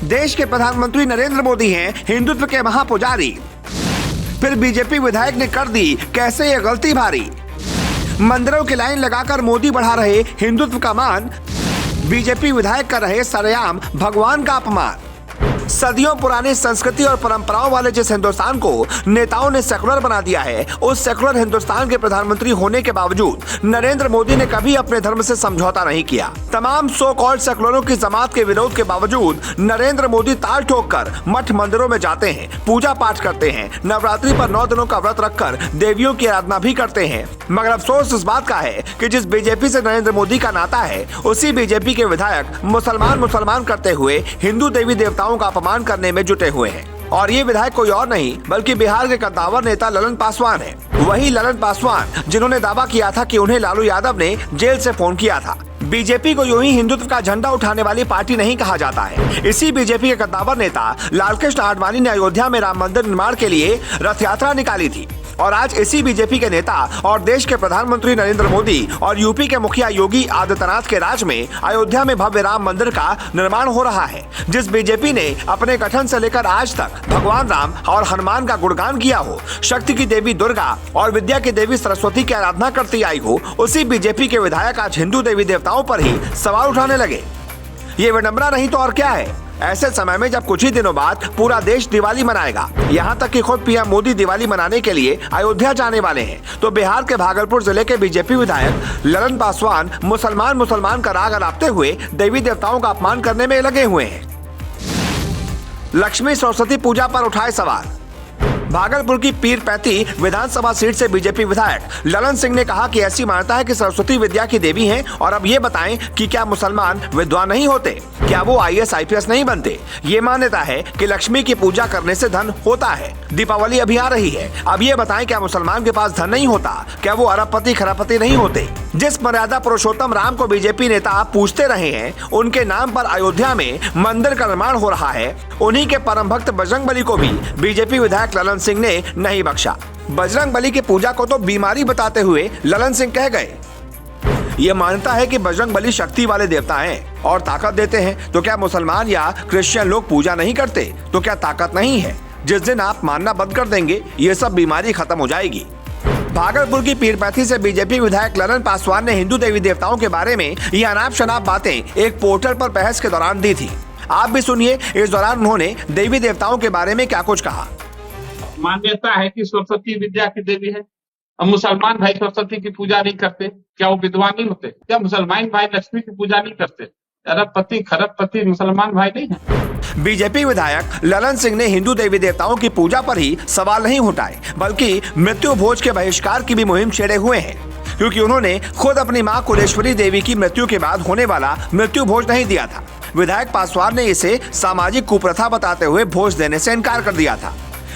देश के प्रधानमंत्री नरेंद्र मोदी हैं हिंदुत्व के महापुजारी। फिर बीजेपी विधायक ने कर दी कैसे ये गलती भारी। मंदिरों की लाइन लगाकर मोदी बढ़ा रहे हिंदुत्व का मान, बीजेपी विधायक कर रहे सरेआम भगवान का अपमान। सदियों पुरानी संस्कृति और परंपराओं वाले जिस हिंदुस्तान को नेताओं ने सेकुलर बना दिया है, उस सेकुलर हिंदुस्तान के प्रधानमंत्री होने के बावजूद नरेंद्र मोदी ने कभी अपने धर्म से समझौता नहीं किया। तमाम सो कॉल्ड सेकुलरों की जमात के विरोध के बावजूद नरेंद्र मोदी ताल ठोककर मठ मंदिरों में जाते हैं, पूजा पाठ करते हैं, नवरात्रि पर 9 दिनों का व्रत रखकर देवियों की आराधना भी करते हैं। मगर अफसोस इस बात का है कि जिस बीजेपी से नरेंद्र मोदी का नाता है, उसी बीजेपी के विधायक मुसलमान करते हुए हिंदू देवी देवताओं का अपमान करने में जुटे हुए हैं। और ये विधायक कोई और नहीं बल्कि बिहार के कद्दावर नेता ललन पासवान है। वही ललन पासवान जिन्होंने दावा किया था कि उन्हें लालू यादव ने जेल से फोन किया था। बीजेपी को यूं ही हिंदुत्व का झंडा उठाने वाली पार्टी नहीं कहा जाता है। इसी बीजेपी के कद्दावर नेता लालकृष्ण आडवाणी ने अयोध्या में राम मंदिर निर्माण के लिए रथ यात्रा निकाली थी। और आज इसी बीजेपी के नेता और देश के प्रधानमंत्री नरेंद्र मोदी और यूपी के मुखिया योगी आदित्यनाथ के राज में अयोध्या में भव्य राम मंदिर का निर्माण हो रहा है। जिस बीजेपी ने अपने गठन से लेकर आज तक भगवान राम और हनुमान का गुणगान किया हो, शक्ति की देवी दुर्गा और विद्या की देवी सरस्वती की आराधना करती आई हो, उसी बीजेपी के विधायक आज हिंदू देवी देवताओं पर ही सवाल उठाने लगे। ये विडंबना नहीं तो और क्या है। ऐसे समय में जब कुछ ही दिनों बाद पूरा देश दिवाली मनाएगा, यहाँ तक कि खुद पीएम मोदी दिवाली मनाने के लिए अयोध्या जाने वाले हैं, तो बिहार के भागलपुर जिले के बीजेपी विधायक ललन पासवान मुसलमान का राग अलापते हुए देवी देवताओं का अपमान करने में लगे हुए हैं। लक्ष्मी सरस्वती पूजा पर उठाए सवाल। भागलपुर की पीरपैंती विधानसभा सीट से बीजेपी विधायक ललन सिंह ने कहा कि ऐसी मान्यता है कि सरस्वती विद्या की देवी हैं और अब ये बताएं कि क्या मुसलमान विद्वान नहीं होते, क्या वो IAS IPS नहीं बनते। ये मान्यता है कि लक्ष्मी की पूजा करने से धन होता है। दीपावली अभी आ रही है, अब ये बताएं क्या मुसलमान के पास धन नहीं होता, क्या वो अरबपति खरबपति नहीं होते। जिस मर्यादा पुरुषोत्तम राम को बीजेपी नेता पूजते रहे हैं, उनके नाम पर अयोध्या में मंदिर का निर्माण हो रहा है, उन्हीं के परम भक्त बजरंगबली को भी बीजेपी विधायक ललन सिंह ने नहीं बख्शा। बजरंगबली की पूजा को तो बीमारी बताते हुए ललन सिंह कह गए, ये मान्यता है कि बजरंगबली शक्ति वाले देवता हैं और ताकत देते हैं, तो क्या मुसलमान या क्रिश्चियन लोग पूजा नहीं करते, तो क्या ताकत नहीं है। जिस दिन आप मानना बंद कर देंगे, ये सब बीमारी खत्म हो जाएगी। भागलपुर की पीरपैंती से बीजेपी विधायक ललन पासवान ने हिंदू देवी देवताओं के बारे में ये अनाप शनाप बातें एक पोर्टल पर बहस के दौरान दी थी। आप भी सुनिए, इस दौरान उन्होंने देवी देवताओं के बारे में क्या कुछ कहा। मान्यता है कि सरस्वती विद्या की देवी है। अब मुसलमान भाई सरस्वती की पूजा नहीं करते, क्या वो विद्वान नहीं होते? क्या मुसलमान भाई लक्ष्मी की पूजा नहीं करते? अरबपति खरबपति मुसलमान भाई नहीं है? बीजेपी विधायक ललन सिंह ने हिंदू देवी देवताओं की पूजा पर ही सवाल नहीं उठाए, बल्कि मृत्यु भोज के बहिष्कार की भी मुहिम छेड़े हुए हैं, क्योंकि उन्होंने खुद अपनी मां कुलेश्वरी देवी की मृत्यु के बाद होने वाला मृत्यु भोज नहीं दिया था। विधायक पासवान ने इसे सामाजिक कुप्रथा बताते हुए भोज देने से इनकार कर दिया था।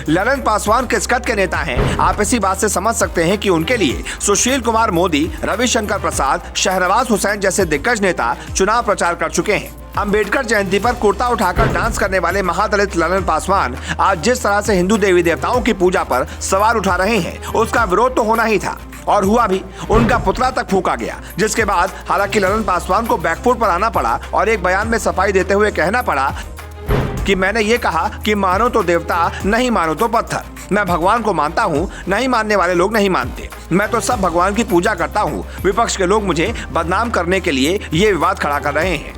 ललन पासवान किस कद के नेता हैं, आप इसी बात से समझ सकते हैं कि उनके लिए सुशील कुमार मोदी, रविशंकर प्रसाद, शहनवाज हुसैन जैसे दिग्गज नेता चुनाव प्रचार कर चुके हैं। अंबेडकर जयंती पर कुर्ता उठाकर डांस करने वाले महादलित ललन पासवान आज जिस तरह से हिंदू देवी देवताओं की पूजा पर सवाल उठा रहे हैं, उसका विरोध तो होना ही था और हुआ भी। उनका पुतला तक फूंका गया, जिसके बाद हालांकि ललन पासवान को बैकफुट पर आना पड़ा और एक बयान में सफाई देते हुए कहना पड़ा कि मैंने ये कहा कि मानो तो देवता, नहीं मानो तो पत्थर। मैं भगवान को मानता हूँ, नहीं मानने वाले लोग नहीं मानते। मैं तो सब भगवान की पूजा करता हूँ। विपक्ष के लोग मुझे बदनाम करने के लिए ये विवाद खड़ा कर रहे हैं।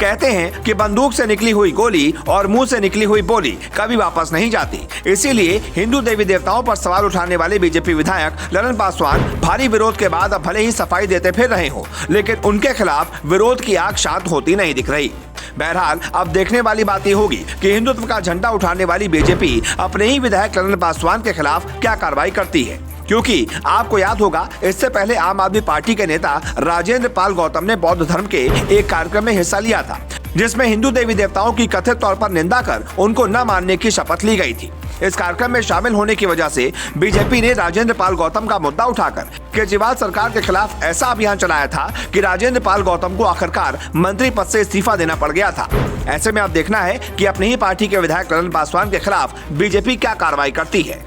कहते हैं कि बंदूक से निकली हुई गोली और मुंह से निकली हुई बोली कभी वापस नहीं जाती। इसीलिए हिंदू देवी देवताओं पर सवाल उठाने वाले बीजेपी विधायक ललन पासवान भारी विरोध के बाद अब भले ही सफाई देते फिर रहे हो, लेकिन उनके खिलाफ विरोध की आग शांत होती नहीं दिख रही। बहरहाल अब देखने वाली बात यह होगी कि हिंदुत्व का झंडा उठाने वाली बीजेपी अपने ही विधायक ललन पासवान के खिलाफ क्या कार्रवाई करती है, क्योंकि आपको याद होगा इससे पहले आम आदमी पार्टी के नेता राजेंद्र पाल गौतम ने बौद्ध धर्म के एक कार्यक्रम में हिस्सा लिया था, जिसमें हिंदू देवी देवताओं की कथित तौर पर निंदा कर उनको न मानने की शपथ ली गई थी। इस कार्यक्रम में शामिल होने की वजह से बीजेपी ने राजेंद्र पाल गौतम का मुद्दा उठाकर केजरीवाल सरकार के खिलाफ ऐसा अभियान चलाया था कि राजेंद्र पाल गौतम को आखिरकार मंत्री पद से इस्तीफा देना पड़ गया था। ऐसे में अब देखना है कि अपनी ही पार्टी के विधायक ललन पासवान के खिलाफ बीजेपी क्या कार्रवाई करती है।